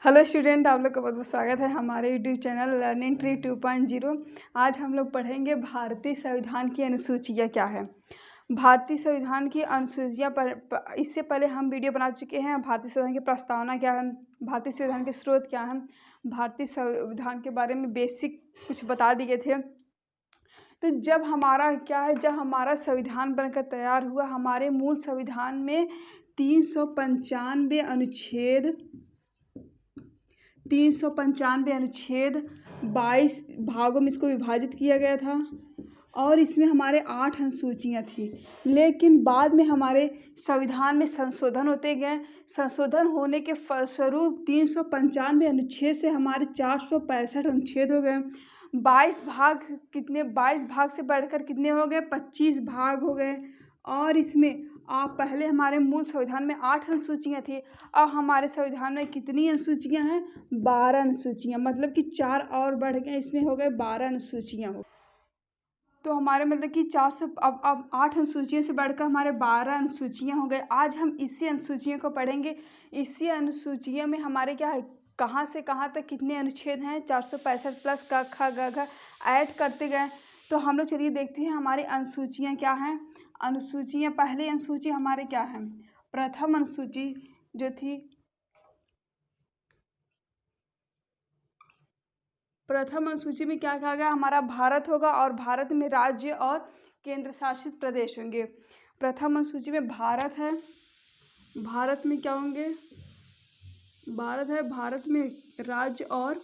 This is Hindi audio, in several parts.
हेलो स्टूडेंट, आप लोग का बहुत बहुत स्वागत है हमारे यूट्यूब चैनल लर्निंग ट्री 2.0। आज हम लोग पढ़ेंगे भारतीय संविधान की अनुसूचियाँ क्या है। भारतीय संविधान की अनुसूचियाँ पर इससे पहले हम वीडियो बना चुके हैं। भारतीय संविधान की प्रस्तावना क्या है, भारतीय संविधान के स्रोत क्या हैं, भारतीय संविधान के बारे में बेसिक कुछ बता दिए थे। तो जब हमारा संविधान बनकर तैयार हुआ, हमारे मूल संविधान में 395 अनुच्छेद 22 भागों में इसको विभाजित किया गया था और इसमें हमारे 8 अनुसूचियाँ थी। लेकिन बाद में हमारे संविधान में संशोधन होते गए। संशोधन होने के फलस्वरूप 395 अनुच्छेद से हमारे 465 अनुच्छेद हो गए। 22 भाग से बढ़कर कितने हो गए, 25 भाग हो गए। और इसमें पहले हमारे मूल संविधान में 8 अनुसूचियाँ थी। अब हमारे संविधान में कितनी अनुसूचियाँ हैं, 12 अनुसूचियाँ, मतलब कि 4 और बढ़ गए, इसमें हो गए 12 अनुसूचियाँ हो। तो हमारे मतलब कि 8 अनुसूचियों से बढ़कर हमारे 12 अनुसूचियाँ हो गए। आज हम इसी अनुसूचियों को पढ़ेंगे। इसी अनुसूचियों में हमारे क्या है, कहाँ से कहाँ तक कितने अनुच्छेद हैं, 465 प्लस क ख ग घ ऐड करते गए। तो हम लोग चलिए देखते हैं हमारी अनुसूचियाँ क्या हैं। अनुसूचियाँ, पहली अनुसूची हमारे क्या है, प्रथम अनुसूची जो थी, प्रथम अनुसूची में क्या कहा गया, हमारा भारत होगा और भारत में राज्य और केंद्र शासित प्रदेश होंगे। प्रथम अनुसूची में भारत है, भारत में क्या होंगे, भारत है, भारत में राज्य और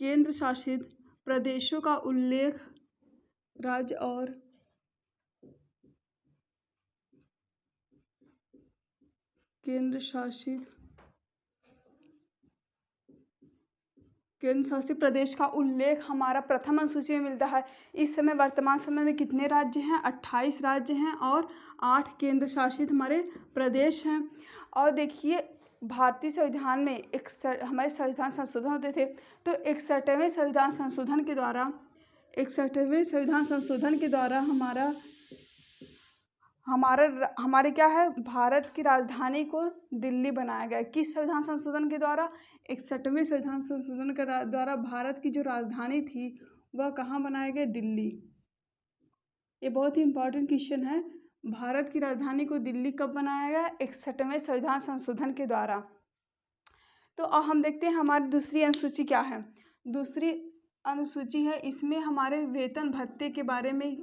केंद्र शासित प्रदेशों का उल्लेख, राज्य और केंद्र शासित प्रदेश का उल्लेख हमारा प्रथम अनुसूची में मिलता है। इस समय वर्तमान समय में कितने राज्य हैं, 28 राज्य हैं और 8 केंद्र शासित हमारे प्रदेश हैं। और देखिए भारतीय संविधान में हमारे संविधान संशोधन होते थे। तो 61वें संविधान संशोधन के द्वारा हमारे क्या है, भारत की राजधानी को दिल्ली बनाया गया। किस संविधान संशोधन के द्वारा, 61वें संविधान संशोधन के द्वारा भारत की जो राजधानी थी वह कहाँ बनाया गया, दिल्ली। ये बहुत ही इम्पोर्टेंट क्वेश्चन है। भारत की राजधानी को दिल्ली कब बनाया गया, 61वें संविधान संशोधन के द्वारा। तो अब हम देखते हैं हमारी दूसरी अनुसूची क्या है। दूसरी अनुसूची है, इसमें हमारे वेतन भत्ते के बारे में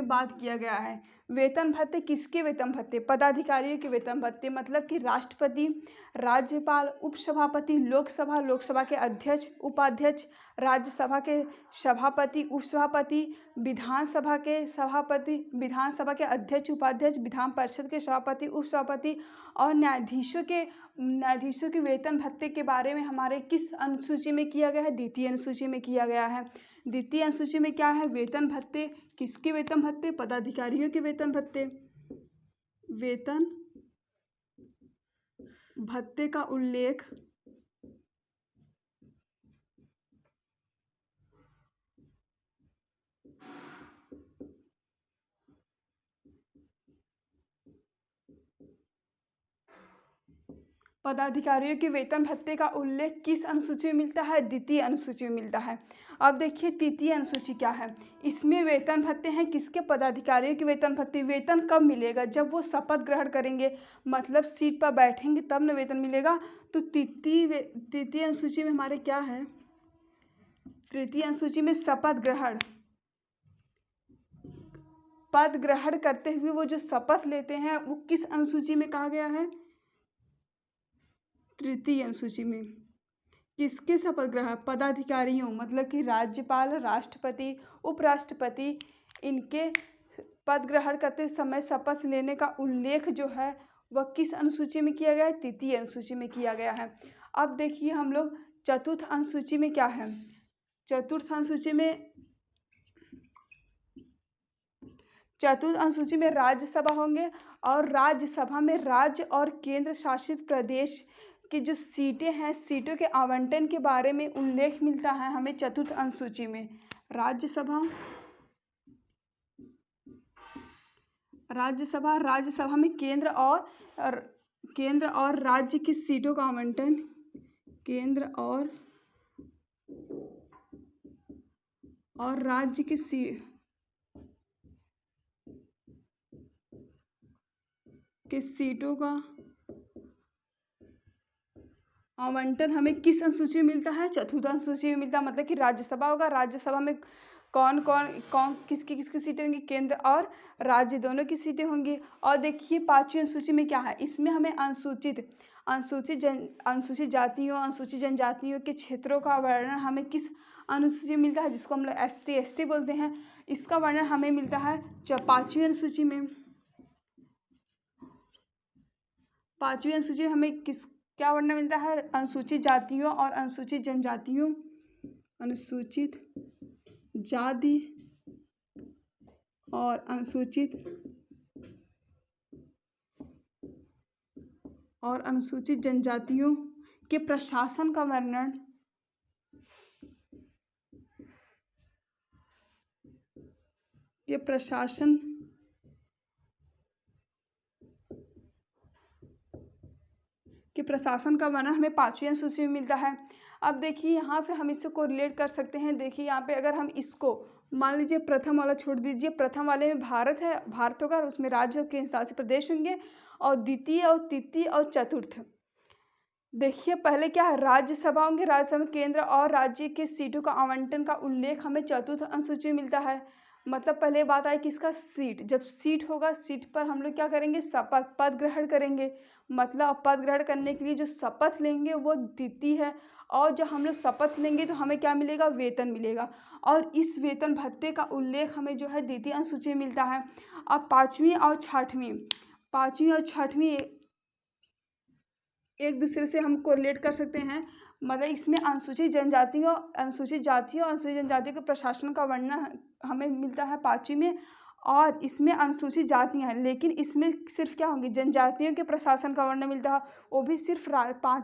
बात किया गया है। वेतन भत्ते, किसके वेतन भत्ते, पदाधिकारियों के वेतन भत्ते, मतलब कि राष्ट्रपति, राज्यपाल, उपसभापति, लोकसभा के अध्यक्ष, उपाध्यक्ष, राज्यसभा के सभापति, उपसभापति, विधानसभा के अध्यक्ष, उपाध्यक्ष, विधान परिषद के सभापति, उपसभापति और न्यायाधीशों के वेतन भत्ते के बारे में हमारे किस अनुसूची में किया गया है, द्वितीय अनुसूची में किया गया है। द्वितीय अनुसूची में क्या है, वेतन भत्ते, किसके वेतन भत्ते, पदाधिकारियों के वेतन भत्ते, वेतन भत्ते का उल्लेख पदाधिकारियों के वेतन भत्ते का उल्लेख किस अनुसूची में मिलता है, द्वितीय अनुसूची में मिलता है। अब देखिए तृतीय अनुसूची क्या है। इसमें वेतन भत्ते हैं किसके, पदाधिकारियों के वेतन भत्ते। वेतन कब मिलेगा, जब वो शपथ ग्रहण करेंगे, मतलब सीट पर बैठेंगे तब न वेतन मिलेगा। तो तृतीय अनुसूची में हमारे क्या है, तृतीय अनुसूची में शपथ ग्रहण, पद ग्रहण करते हुए वो जो शपथ लेते हैं वो किस अनुसूची में कहा गया है, तृतीय अनुसूची में। किसके शपथ ग्रहण, पदाधिकारियों, मतलब कि राज्यपाल, राष्ट्रपति, उपराष्ट्रपति, इनके पद ग्रहण करते समय शपथ लेने का उल्लेख जो है वह किस अनुसूची में किया गया है, तृतीय अनुसूची में किया गया है। अब देखिए हम लोग चतुर्थ अनुसूची में क्या है। चतुर्थ अनुसूची में राज्यसभा होंगे और राज्यसभा में राज्य और केंद्र शासित प्रदेश की जो सीटें हैं, सीटों के आवंटन के बारे में उल्लेख मिलता है हमें चतुर्थ अनुसूची में। राज्यसभा में केंद्र केंद्र और राज्य की सीटों का आवंटन, केंद्र और राज्य की सीटों का आवंटन हमें किस अनुसूची में मिलता है? चतुर्थ अनुसूची में मिलता है। मतलब कि राज्यसभा होगा, राज्यसभा में कौन किसकी किसकी सीटें होंगी? केंद्र और राज्य दोनों की सीटें होंगी। और देखिए 5वीं अनुसूची में क्या है, इसमें हमें अनुसूचित जातियों, अनुसूचित जनजातियों के क्षेत्रों का वर्णन हमें किस अनुसूची में मिलता है, जिसको हम लोग ST बोलते हैं। इसका वर्णन हमें मिलता है 5वीं अनुसूची में। 5वीं अनुसूची में हमें क्या वर्णन मिलता है? अनुसूचित जातियों और अनुसूचित जनजातियों, अनुसूचित जाति और अनुसूचित जनजातियों के प्रशासन का वर्णन, प्रशासन का वर्णन हमें 5वीं अनुसूची में मिलता है। अब देखिए यहाँ पे हम इसको कोरिलेट कर सकते हैं। देखिए यहाँ पे अगर हम इसको मान लीजिए प्रथम वाला छोड़ दीजिए, प्रथम वाले में भारत है, भारत होगा और उसमें राज्य और केंद्र शासित प्रदेश होंगे, और द्वितीय और तृतीय और चतुर्थ देखिए पहले क्या है, राज्यसभा होंगे, राज्यसभा में केंद्र और राज्य के सीटों का आवंटन का उल्लेख हमें चतुर्थ अनुसूची में मिलता है। मतलब पहले बात आई किसका? सीट। जब सीट होगा, सीट पर हम लोग क्या करेंगे? शपथ, पद ग्रहण करेंगे। मतलब पद ग्रहण करने के लिए जो शपथ लेंगे वो द्वितीय है, और जब हम लोग शपथ लेंगे तो हमें क्या मिलेगा? वेतन मिलेगा, और इस वेतन भत्ते का उल्लेख हमें जो है द्वितीय अनुसूची में मिलता है। अब 5वीं और 6वीं एक दूसरे से हम कोरिलेट कर सकते हैं। मतलब इसमें अनुसूचित जातियों और अनुसूचित जनजातियों के प्रशासन का वर्णन हमें मिलता है 5वीं में, और इसमें अनुसूचित जातियां हैं, लेकिन इसमें सिर्फ क्या होंगी? जनजातियों के प्रशासन का वर्णन मिलता है, वो भी सिर्फ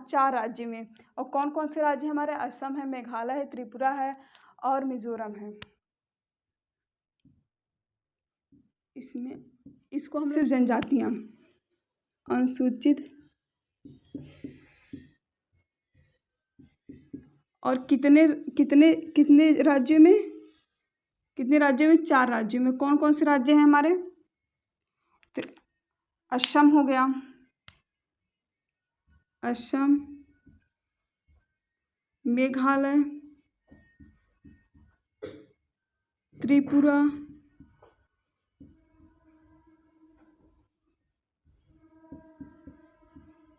4 राज्य में। और कौन कौन से राज्य हमारे? असम है, मेघालय है, त्रिपुरा है और मिजोरम है। इसमें इसको हम सिर्फ जनजातियां, अनुसूचित, और कितने राज्यों में? 4 राज्यों में। कौन कौन से राज्य हैं हमारे? असम हो गया, असम, मेघालय, त्रिपुरा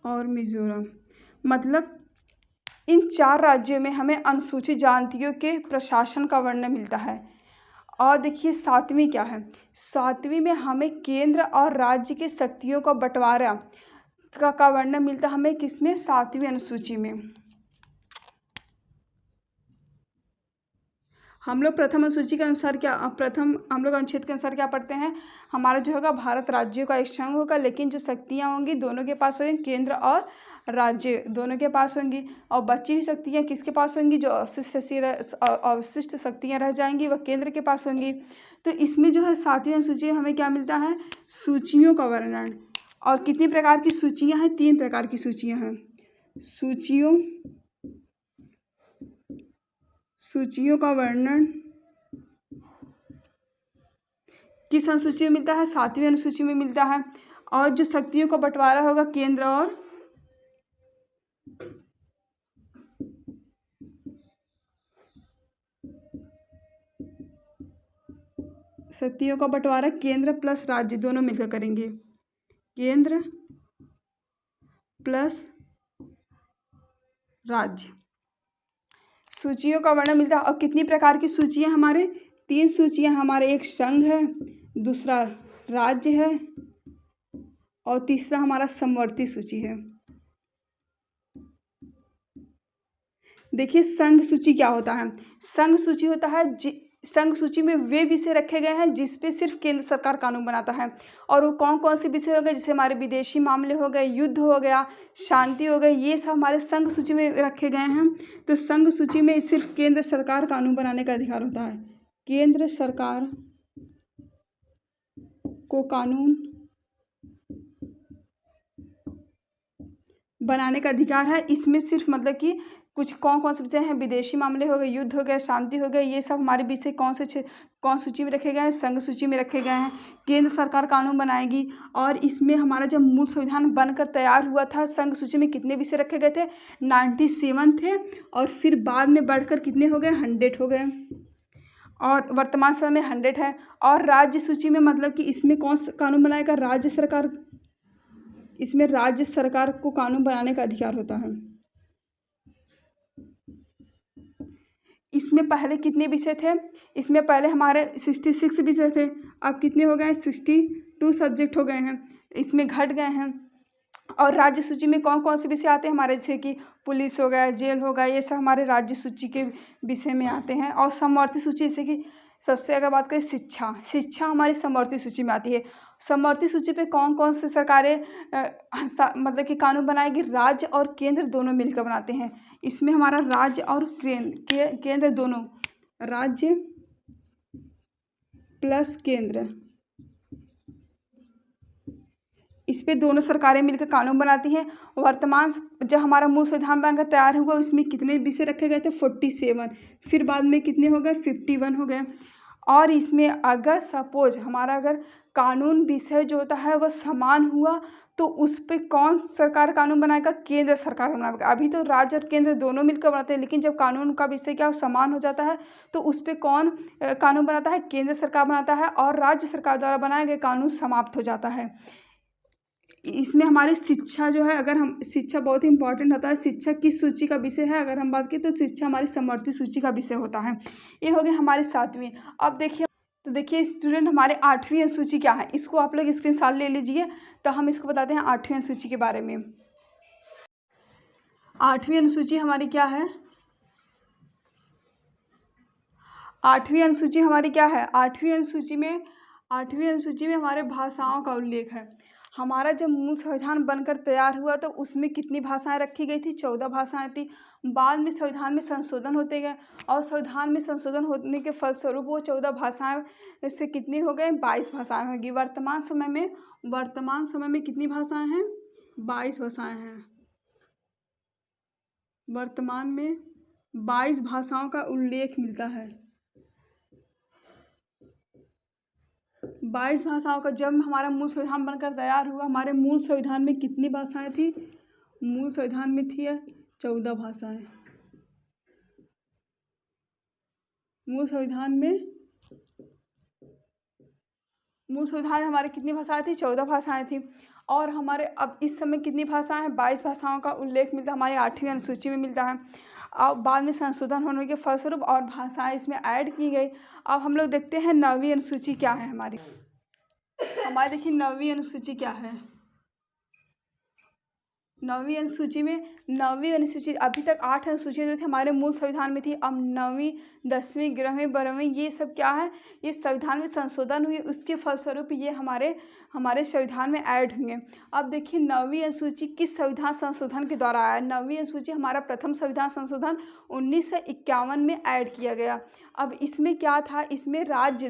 और मिजोरम। मतलब इन 4 राज्यों में हमें अनुसूचित जातियों के प्रशासन का वर्णन मिलता है। और देखिए 7वीं क्या है? 7वीं में हमें केंद्र और राज्य के शक्तियों का बंटवारा का वर्णन मिलता है हमें किसमें? 7वीं अनुसूची में। हम लोग प्रथम अनुसूची के अनुसार हम लोग अनुच्छेद के अनुसार क्या पढ़ते हैं? हमारा जो होगा भारत राज्यों का एक संघ होगा, लेकिन जो शक्तियाँ होंगी दोनों के पास होंगी, केंद्र और राज्य दोनों के पास होंगी। और बची हुई शक्तियाँ किसके पास होंगी? जो अवशिष्ट शक्तियाँ रह जाएंगी वह केंद्र के पास होंगी। तो इसमें जो है 7वीं अनुसूची में हमें क्या मिलता है? सूचियों का वर्णन। और कितनी प्रकार की सूचियाँ हैं? 3 प्रकार की सूचियाँ हैं। सूचियों का वर्णन किस अनुसूची में मिलता है? 7वीं अनुसूची में मिलता है। और जो शक्तियों का बंटवारा होगा केंद्र और शक्तियों का बंटवारा केंद्र प्लस राज्य दोनों मिलकर करेंगे। केंद्र प्लस राज्य सूचियों का वर्णन मिलता है। और कितनी प्रकार की सूचियां हमारे? 3 सूचियां हमारे, एक संघ है, दूसरा राज्य है और तीसरा हमारा समवर्ती सूची है। देखिए संघ सूची क्या होता है? संघ सूची होता है संघ सूची में वे विषय रखे गए हैं जिस पे सिर्फ केंद्र सरकार कानून बनाता है। और वो कौन कौन से विषय हो गए? जैसे हमारे विदेशी मामले हो गए, युद्ध हो गया, शांति हो गई, ये सब हमारे संघ सूची में रखे गए हैं। तो संघ सूची में सिर्फ केंद्र सरकार कानून बनाने का अधिकार होता है। केंद्र सरकार को कानून बनाने का अधिकार है। इसमें सिर्फ मतलब कि कुछ कौन से विषय हैं, विदेशी मामले हो गए, युद्ध हो गए, शांति हो गए, ये सब हमारे विषय कौन सूची में रखे गए हैं, संघ सूची में रखे गए हैं। केंद्र सरकार कानून बनाएगी और इसमें हमारा जब मूल संविधान बनकर तैयार हुआ था, संघ सूची में कितने विषय रखे गए थे, 97 थे और फिर बाद में बढ़कर कितने हो गए, 100 हो गए और वर्तमान समय में 100 है। और राज्य सूची में मतलब कि इसमें कौन सा कानून बनाएगा, राज्य सरकार। इसमें राज्य सरकार को कानून बनाने का अधिकार होता है। इसमें पहले कितने विषय थे, इसमें पहले हमारे 66 विषय थे, अब कितने हो गए, 62 सब्जेक्ट हो गए हैं, इसमें घट गए हैं। और राज्य सूची में कौन से विषय आते हैं हमारे, जैसे कि पुलिस हो गया, जेल हो गया, ये सब हमारे राज्य सूची के विषय में आते हैं। और समवर्ती सूची, जैसे कि सबसे अगर बात करें शिक्षा हमारी समवर्ती सूची में आती है। समवर्ती सूची पे कौन से सरकारें मतलब कि कानून बनाएगी, राज्य और केंद्र दोनों मिलकर बनाते हैं। इसमें हमारा राज्य और केंद्र दोनों, राज्य प्लस केंद्र, इस पे दोनों सरकारें मिलकर कानून बनाती हैं। वर्तमान जब हमारा मूल संविधान बनकर तैयार हुआ उसमें कितने विषय रखे गए थे, 47, फिर बाद में कितने हो गए, 51 हो गए। और इसमें अगर सपोज हमारा अगर कानून विषय जो होता है वह समान हुआ तो उस पर कौन सरकार कानून बनाएगा, केंद्र सरकार बनाएगा। अभी तो राज्य और केंद्र दोनों मिलकर बनाते हैं, लेकिन जब कानून का विषय क्या समान हो जाता है तो उस पर कौन कानून बनाता है, केंद्र सरकार बनाता है और राज्य सरकार द्वारा बनाए गए कानून समाप्त हो जाता है। इसमें हमारी शिक्षा जो है, अगर हम शिक्षा बहुत ही इंपॉर्टेंट होता है। शिक्षा किस सूची का विषय है अगर हम बात करें तो शिक्षा हमारी समवर्ती सूची का विषय होता है। ये हो गया हमारी 7वीं। अब देखिए स्टूडेंट, हमारे 8वीं अनुसूची क्या है, इसको आप लोग स्क्रीनशॉट ले लीजिए। तो हम इसको बताते हैं 8वीं अनुसूची के बारे में। 8वीं अनुसूची हमारी क्या है, 8वीं अनुसूची हमारी क्या है, 8वीं अनुसूची में हमारे भाषाओं का उल्लेख है। हमारा जब मूल संविधान बनकर तैयार हुआ तो उसमें कितनी भाषाएं रखी गई थी, 14 भाषाएं थी। बाद में संविधान में संशोधन होते गए और संविधान में संशोधन होने के फलस्वरूप वो 14 भाषाएं से कितनी हो गए, 22 भाषाएं होगी। वर्तमान समय में कितनी भाषाएं हैं, 22 भाषाएं हैं। वर्तमान में 22 भाषाओं का उल्लेख मिलता है। 22 भाषाओं का, जब हमारा मूल संविधान बनकर तैयार हुआ हमारे मूल संविधान में कितनी भाषाएं थी, मूल संविधान में थी 14 भाषाएं। मूल संविधान हमारे कितनी भाषाएं थी, 14 भाषाएं थी। और हमारे अब इस समय कितनी भाषाएं हैं, 22 भाषाओं का उल्लेख मिलता है, हमारी 8वीं अनुसूची में मिलता है। अब बाद में संशोधन होने के फलस्वरूप और भाषाएं इसमें ऐड की गई। अब हम लोग देखते हैं 9वीं अनुसूची क्या है हमारी। देखिए 9वीं अनुसूची क्या है। 9वीं अनुसूची अभी तक 8 अनुसूचियाँ जो थी हमारे मूल संविधान में थी। अब 9वीं 10वीं 11वीं 12वीं ये सब क्या है, ये संविधान में संशोधन हुई, उसके फलस्वरूप ये हमारे संविधान में ऐड हुए। अब देखिए 9वीं अनुसूची किस संविधान संशोधन के द्वारा आया। 9वीं अनुसूची हमारा प्रथम संविधान संशोधन 1951 में ऐड किया गया। अब इसमें क्या था, इसमें राज्य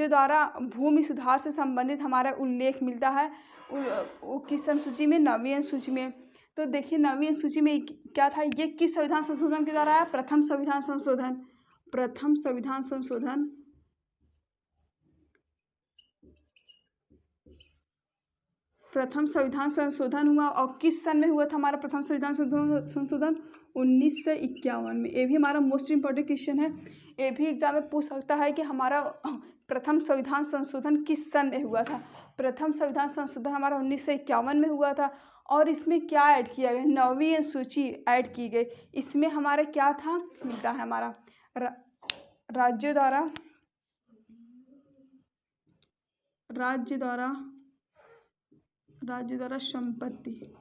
द्वारा भूमि सुधार से संबंधित हमारा उल्लेख मिलता है। किस अनुसूची में, 9वीं अनुसूची में। तो देखिए 9वीं अनुसूची में क्या था, ये किस संविधान संशोधन के द्वारा आया, प्रथम संविधान संशोधन हुआ। और किस सन में हुआ था हमारा प्रथम संविधान संशोधन, 1951 में। ये भी हमारा मोस्ट इंपॉर्टेंट क्वेश्चन है, ये भी एग्जाम में पूछ सकता है कि हमारा प्रथम संविधान संशोधन किस सन में हुआ था। प्रथम संविधान संशोधन हमारा 1951 में हुआ था। और इसमें क्या ऐड किया गया, 9वीं अनुसूची ऐड की गई। इसमें हमारा क्या था, मिलता है हमारा राज्य द्वारा संपत्ति,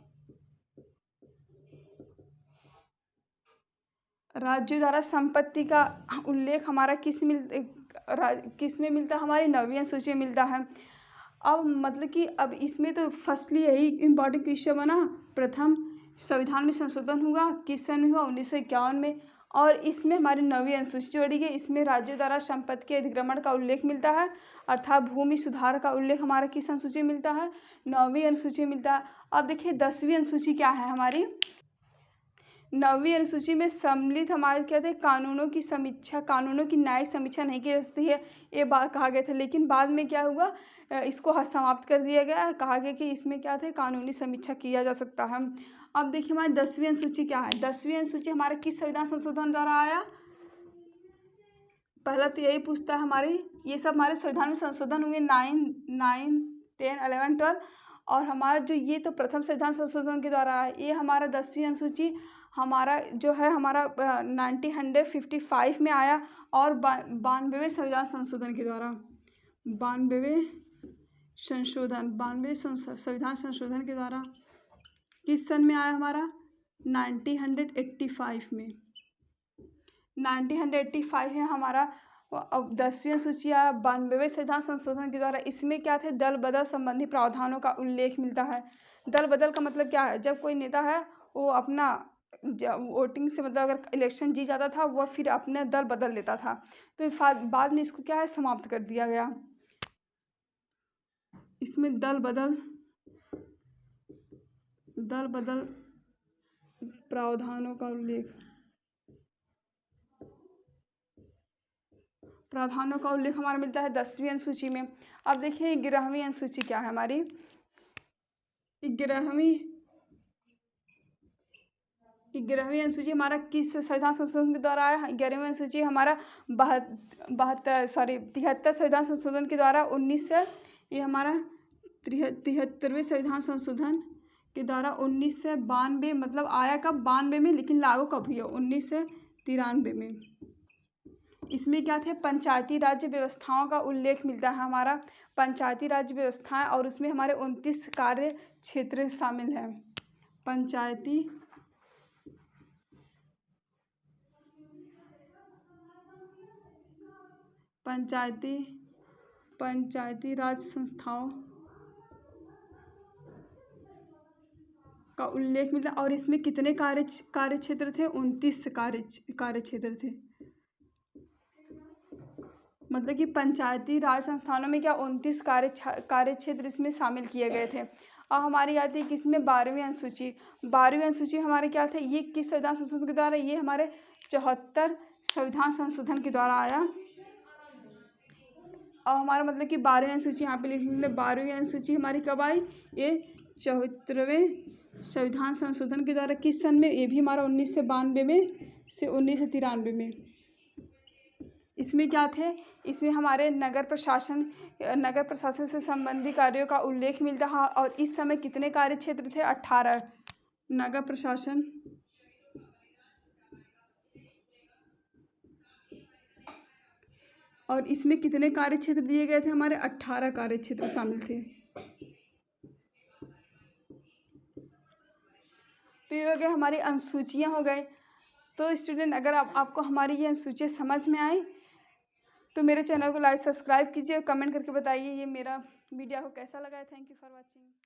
राज्य द्वारा संपत्ति का उल्लेख हमारा किस में मिलता है, हमारी 9वीं अनुसूची में मिलता है। अब मतलब कि अब इसमें तो फर्स्टली यही इम्पॉर्टेंट क्वेश्चन बना, प्रथम संविधान में संशोधन हुआ किस सन में हुआ, 1951 में। और इसमें हमारी 9वीं अनुसूची जोड़ी गई। इसमें राज्यों द्वारा संपत्ति के अधिग्रहण का उल्लेख मिलता है, अर्थात भूमि सुधार का उल्लेख हमारा किस अनुसूची में मिलता है? 9वीं अनुसूची में मिलता है। अब देखिए 10वीं अनुसूची क्या है हमारी? 9वीं अनुसूची में सम्मिलित हमारे क्या थे? कानूनों की समीक्षा, कानूनों की न्यायिक समीक्षा नहीं की जा सकती है, ये बात कहा गया था। लेकिन बाद में क्या हुआ, इसको समाप्त कर दिया गया। कहा गया कि इसमें क्या थे? कानूनी समीक्षा किया जा सकता है। अब देखिए हमारी 10वीं अनुसूची क्या है? 10वीं अनुसूची हमारे किस संविधान संशोधन द्वारा आया? पहला तो यही पूछता है हमारे, ये सब हमारे संविधान में संशोधन हुए 9, 10, 11, 12, और हमारा जो ये तो प्रथम संविधान संशोधन के द्वारा है। ये हमारा 10वीं अनुसूची हमारा जो है हमारा 1955 में आया, और 92वें संविधान संशोधन के द्वारा, 92वें संविधान संशोधन के द्वारा किस सन में आया हमारा? 1985 में। 1985 में हमारा अब 10वीं अनुसूची आया 92वें संविधान संशोधन के द्वारा। इसमें क्या थे? दल बदल संबंधी प्रावधानों का उल्लेख मिलता है। दल बदल का मतलब क्या है? जब कोई नेता है वो अपना वोटिंग से, मतलब अगर इलेक्शन जीत जाता था वह फिर अपने दल बदल लेता था, तो बाद में इसको क्या है? समाप्त कर दिया गया। इसमें दल बदल प्रावधानों का उल्लेख हमारा मिलता है 10वीं अनुसूची में। अब देखिए 11वीं अनुसूची क्या है हमारी? 11वीं अनुसूची हमारा किस संविधान संशोधन के द्वारा आया? 11वीं अनुसूची हमारा 73 संविधान संशोधन के द्वारा 73वें संविधान संशोधन के द्वारा 1992, मतलब आया कब? 92 में, लेकिन लागू कब हुआ? 1993 में। इसमें क्या थे? पंचायती राज्य व्यवस्थाओं का उल्लेख मिलता है हमारा, पंचायती राज्य व्यवस्थाएं, और उसमें हमारे 29 कार्य क्षेत्र शामिल हैं। पंचायती राज संस्थाओं का उल्लेख मिलता है, और इसमें कितने कार्य क्षेत्र थे? 29 कार्य क्षेत्र थे। मतलब कि पंचायती राज संस्थानों में क्या 29 कार्य क्षेत्र इसमें शामिल किए गए थे। और हमारी आती है किसमें? 12वीं अनुसूची। 12वीं अनुसूची हमारे क्या थे? ये किस संविधान संशोधन के द्वारा? ये हमारे 74 संविधान संशोधन के द्वारा आया। और हमारा मतलब कि 12वीं अनुसूची यहाँ पे लिख लेंगे। 12वीं अनुसूची हमारी कब आई? ये 74वें संविधान संशोधन के द्वारा। किस सन में? ये भी हमारा 1992 में से 1993 में। इसमें क्या थे? इसमें हमारे नगर प्रशासन से संबंधित कार्यों का उल्लेख मिलता है, और इस समय कितने कार्य क्षेत्र थे? 18 नगर प्रशासन, और इसमें कितने कार्य क्षेत्र दिए गए थे? हमारे 18 कार्य क्षेत्र शामिल थे। तो ये हो गए हमारी अनुसूचियाँ हो गई। तो स्टूडेंट, अगर आपको हमारी ये अनुसूचियाँ समझ में आई तो मेरे चैनल को लाइक सब्सक्राइब कीजिए और कमेंट करके बताइए ये मेरा वीडियो आपको कैसा लगा है। Thank you for watching.